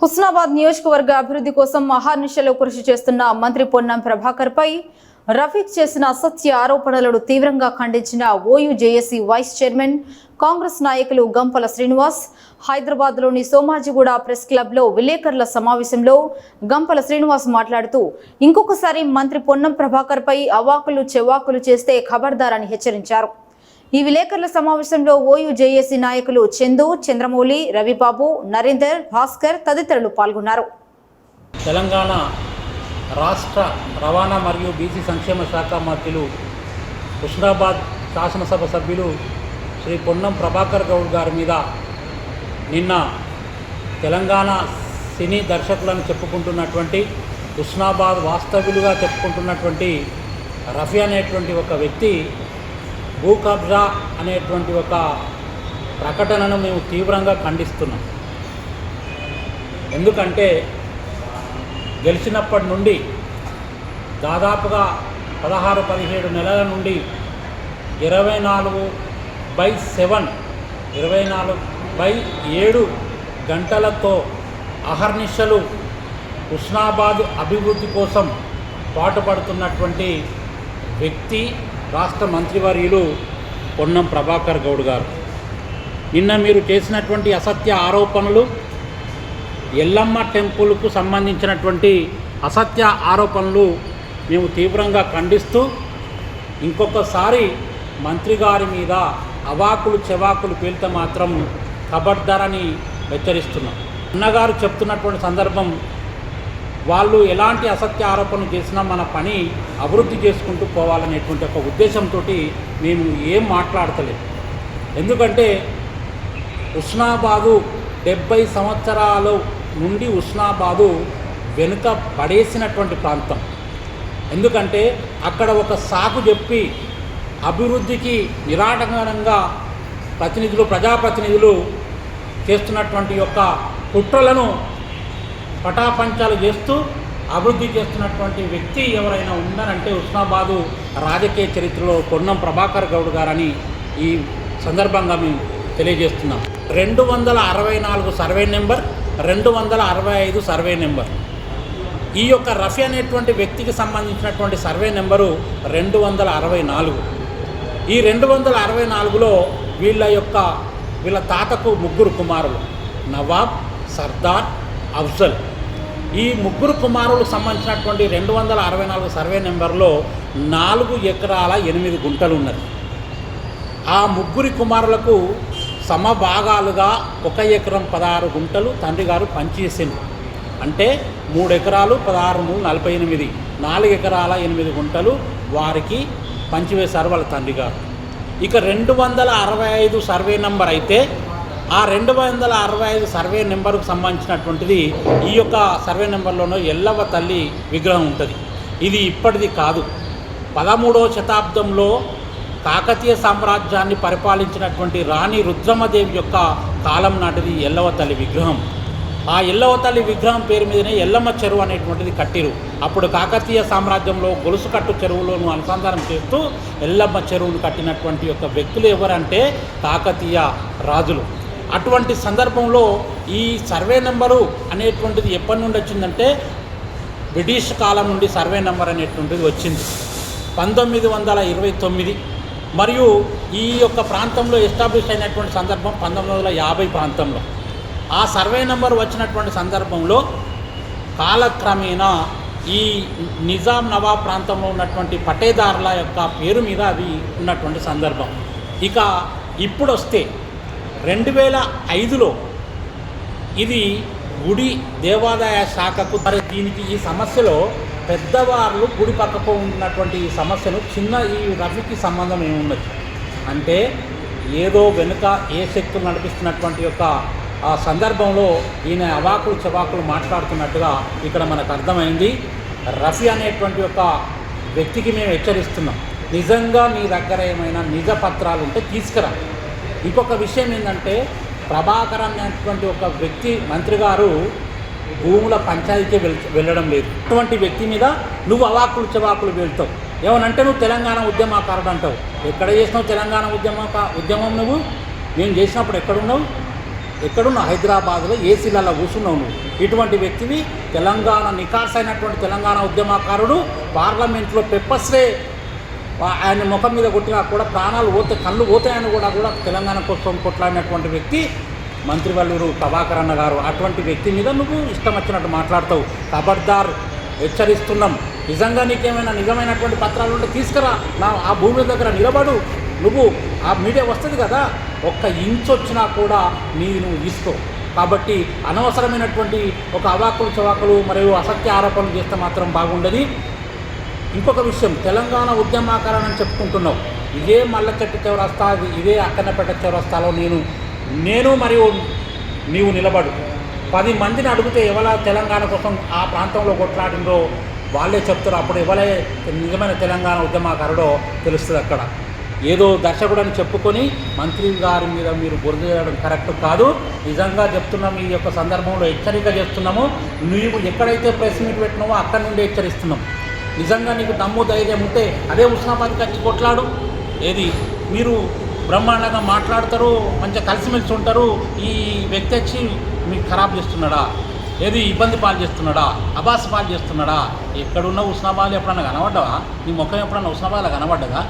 హుస్నాబాద్ నియోజకవర్గ అభివృద్ధి కోసం మహానిశలో కృషి చేస్తున్న మంత్రి పొన్నం ప్రభాకర్ పై రఫీక్ చేసిన అసత్య ఆరోపణలను తీవ్రంగా ఖండించిన ఓయూజేఏసీ వైస్ చైర్మన్ కాంగ్రెస్ నాయకులు గంపల శ్రీనివాస్ హైదరాబాద్లోని సోమాజిగూడ ప్రెస్ క్లబ్లో విలేకరుల సమావేశంలో గంపల శ్రీనివాస్ మాట్లాడుతూ ఇంకొకసారి మంత్రి పొన్నం ప్రభాకర్ పై అవాకులు చెవాకులు చేస్తే ఖబర్దార్ అని హెచ్చరించారు. ఈ విలేకరుల సమావేశంలో ఓయూజేఏసీ నాయకులు చందు, చంద్రమౌళి, రవిబాబు, నరేందర్, భాస్కర్ తదితరులు పాల్గొన్నారు. తెలంగాణ రాష్ట్ర రవాణా మరియు బీసీ సంక్షేమ శాఖ మంత్రులు హుస్నాబాద్ శాసనసభ సభ్యులు శ్రీ పొన్నం ప్రభాకర్ గౌడ్ గారి మీద నిన్న తెలంగాణ సినీ దర్శకులను చెప్పుకుంటున్నటువంటి హుస్నాబాద్ వాస్తవ్యులుగా చెప్పుకుంటున్నటువంటి రఫీ అనేటువంటి ఒక వ్యక్తి భూ కబ్జా అనేటువంటి ఒక ప్రకటనను మేము తీవ్రంగా ఖండిస్తున్నాం. ఎందుకంటే గెలిచినప్పటి నుండి దాదాపుగా 16-17 నెలల నుండి 24/7 గంటలతో అహర్నిశలు హుస్నాబాద్ అభివృద్ధి కోసం పాటుపడుతున్నటువంటి వ్యక్తి రాష్ట్ర మంత్రివర్యులు పొన్నం ప్రభాకర్ గౌడ్ గారు. నిన్న మీరు చేసినటువంటి అసత్య ఆరోపణలు, ఎల్లమ్మ టెంపుల్కు సంబంధించినటువంటి అసత్య ఆరోపణలు మేము తీవ్రంగా ఖండిస్తూ ఇంకొకసారి మంత్రి గారి మీద అవాకులు చెవాకులు పేలితే మాత్రం ఖబర్దారని హెచ్చరిస్తున్నాం. అన్నగారు చెప్తున్నటువంటి సందర్భం, వాళ్ళు ఎలాంటి అసత్య ఆరోపణలు చేసినా మన పని అభివృద్ధి చేసుకుంటూ పోవాలనేటువంటి ఒక ఉద్దేశంతో మేము ఏం మాట్లాడతలేదు. ఎందుకంటే హుస్నాబాదు 70 సంవత్సరాల నుండి హుస్నాబాదు వెనుక పడేసినటువంటి ప్రాంతం. ఎందుకంటే అక్కడ ఒక సాకు చెప్పి అభివృద్ధికి నిరాటంకంగా ప్రజాప్రతినిధులు చేస్తున్నటువంటి యొక్క కుట్రలను పటాపంచాలు చేస్తూ అభివృద్ధి చేస్తున్నటువంటి వ్యక్తి ఎవరైనా ఉన్నారంటే హుస్నాబాదు రాజకీయ చరిత్రలో పొన్నం ప్రభాకర్ గౌడ్ గారని ఈ సందర్భంగా మేము తెలియజేస్తున్నాం. 264 సర్వే నెంబర్, 265 సర్వే నెంబర్. ఈ యొక్క రఫీ అనేటువంటి వ్యక్తికి సంబంధించినటువంటి సర్వే నెంబరు 264. ఈ 264లో వీళ్ళ తాతకు 3 కుమారులు, నవాబ్, సర్దార్, అఫ్జల్. ఈ 3 కుమారులకు సంబంధించినటువంటి 264 సర్వే నెంబర్లో 4 ఎకరాల 8 గుంటలు ఉన్నది. ఆ 3 కుమారులకు సమభాగాలుగా 1 ఎకరం 16 గుంటలు తండ్రి గారు పంచేసింది. అంటే 3 ఎకరాలు 16 3 48, 4 ఎకరాల 8 గుంటలు వారికి పంచివేశారు వాళ్ళ తండ్రి గారు. ఇక 265 సర్వే నెంబర్ అయితే ఆ 265 సర్వే నెంబర్కు సంబంధించినటువంటిది ఈ యొక్క సర్వే నెంబర్లోనూ ఎల్లవ్వ తల్లి విగ్రహం ఉంటుంది. ఇది ఇప్పటిది కాదు. 13వ శతాబ్దంలో కాకతీయ సామ్రాజ్యాన్ని పరిపాలించినటువంటి రాణి రుద్రమదేవి యొక్క కాలం నాటిది ఎల్లవ్వ తల్లి విగ్రహం. ఆ ఎల్లవ్వ తల్లి విగ్రహం పేరు మీదనే ఎల్లమ్మ చెరువు అనేటువంటిది కట్టిరు. అప్పుడు కాకతీయ సామ్రాజ్యంలో గొలుసుకట్టు చెరువులను అనుసంధానం చేస్తూ ఎల్లమ్మ చెరువును కట్టినటువంటి యొక్క వ్యక్తులు ఎవరంటే కాకతీయ రాజులు. అటువంటి సందర్భంలో ఈ సర్వే నెంబరు అనేటువంటిది ఎప్పటి నుండి వచ్చిందంటే బ్రిటిష్ కాలం నుండి సర్వే నెంబర్ అనేటువంటిది వచ్చింది 1929. మరియు ఈ యొక్క ప్రాంతంలో ఎస్టాబ్లిష్ అయినటువంటి సందర్భం 1950 ప్రాంతంలో. ఆ సర్వే నెంబర్ వచ్చినటువంటి సందర్భంలో కాలక్రమేణా ఈ నిజాం నవాబ్ ప్రాంతంలో ఉన్నటువంటి పటేదారుల యొక్క పేరు మీద అది ఉన్నటువంటి సందర్భం. ఇక ఇప్పుడు వస్తే 2005లో ఇది గుడి దేవాదాయ శాఖకు, మరి దీనికి ఈ సమస్యలో పెద్దవాళ్ళు గుడి పక్కకు ఉన్నటువంటి ఈ సమస్యను ఈ రఫీకి సంబంధం ఏమున్నది అంటే ఏదో వెనుక ఏ శక్తులు నడిపిస్తున్నటువంటి యొక్క ఆ సందర్భంలో ఈయన అవాకులు చవాకులు మాట్లాడుతున్నట్టుగా ఇక్కడ మనకు అర్థమైంది. రఫీ అనేటువంటి ఒక వ్యక్తికి మేము హెచ్చరిస్తున్నాం, నిజంగా నీ దగ్గర ఏమైనా నిజ పత్రాలు ఉంటే తీసుకురా. ఇంకొక విషయం ఏంటంటే ప్రభాకర్ అనేటువంటి ఒక వ్యక్తి మంత్రి గారు భూముల పంచాయతీకి వెళ్ళడం లేదు. అటువంటి వ్యక్తి మీద నువ్వు అవాకులు చవాకులు వెళ్తావు. ఏమనంటే నువ్వు తెలంగాణ ఉద్యమకారుడు అంటావు. ఎక్కడ చేసినావు తెలంగాణ ఉద్యమం? నువ్వు మేము చేసినప్పుడు ఎక్కడున్నావు? ఎక్కడున్న హైదరాబాద్లో ఏసీలలో కూర్చున్నావు నువ్వు. ఇటువంటి వ్యక్తివి తెలంగాణ నికాస్ అయినటువంటి తెలంగాణ ఉద్యమకారుడు పార్లమెంట్లో పెప్పర్ స్ప్రే ఆయన ముఖం మీద కొట్టినా కూడా ప్రాణాలు పోతే కళ్ళు పోతాయని కూడా తెలంగాణ కోసం కొట్లాడినటువంటి వ్యక్తి మంత్రివర్యులు ప్రభాకర్ అన్న గారు. అటువంటి వ్యక్తి మీద నువ్వు ఇష్టం వచ్చినట్టు మాట్లాడతావు. ఖబర్దార్, హెచ్చరిస్తున్నాం. నిజంగా నీకేమైనా నిజమైనటువంటి పత్రాలు ఉంటే తీసుకురా, ఆ భూమి దగ్గర నిలబడు. నువ్వు ఆ మీడియా వస్తుంది కదా, ఒక్క ఇంచు వచ్చినా కూడా నువ్వు తీసుకో. కాబట్టి అనవసరమైనటువంటి ఒక అవాకులు చవాకులు మరియు అసత్య ఆరోపణలు చేస్తే మాత్రం బాగుండదు. ఇంకొక విషయం, తెలంగాణ ఉద్యమకారని చెప్పుకుంటున్నావు. ఇదే మల్లచెట్టు చౌరస్తా, ఇదే అక్కన్నపేట చౌరస్తాలో నేను మరియు నీవు నిలబడు. 10 మందిని అడిగితే ఎవరా తెలంగాణ కోసం ఆ ప్రాంతంలో కొట్లాడిందో వాళ్ళే చెప్తారు. అప్పుడు ఎవరే నిజమైన తెలంగాణ ఉద్యమకారుడో తెలుస్తుంది. అక్కడ ఏదో దర్శకుడని చెప్పుకొని మంత్రి గారి మీద మీరు బురద చేయడం కరెక్ట్ కాదు. నిజంగా చెప్తున్నాము, ఈ యొక్క సందర్భంలో హెచ్చరిక చేస్తున్నాము. నువ్వు ఎక్కడైతే ప్రెస్ మీట్ పెట్టినావో అక్కడి నుండి హెచ్చరిస్తున్నాం. నిజంగా నీకు దమ్ము ధైర్యం ఉంటే అదే ఉస్మానాబాద్కి వచ్చి కొట్లాడు. ఏది మీరు బ్రహ్మాండంగా మాట్లాడతారు, మంచిగా కలిసిమెలిసి ఉంటారు. ఈ వ్యక్తి వచ్చి మీకు ఖరాబ్ చేస్తున్నాడా, ఏది ఇబ్బంది పాలు చేస్తున్నాడా, అబాస్ పాలు చేస్తున్నాడా? ఎక్కడున్న ఉస్మానాబాద్ ఎప్పుడన్నా కనబడ్డావా? నీ ముఖం ఎప్పుడన్నా ఉస్మానాబాద్లో కనబడ్డదా?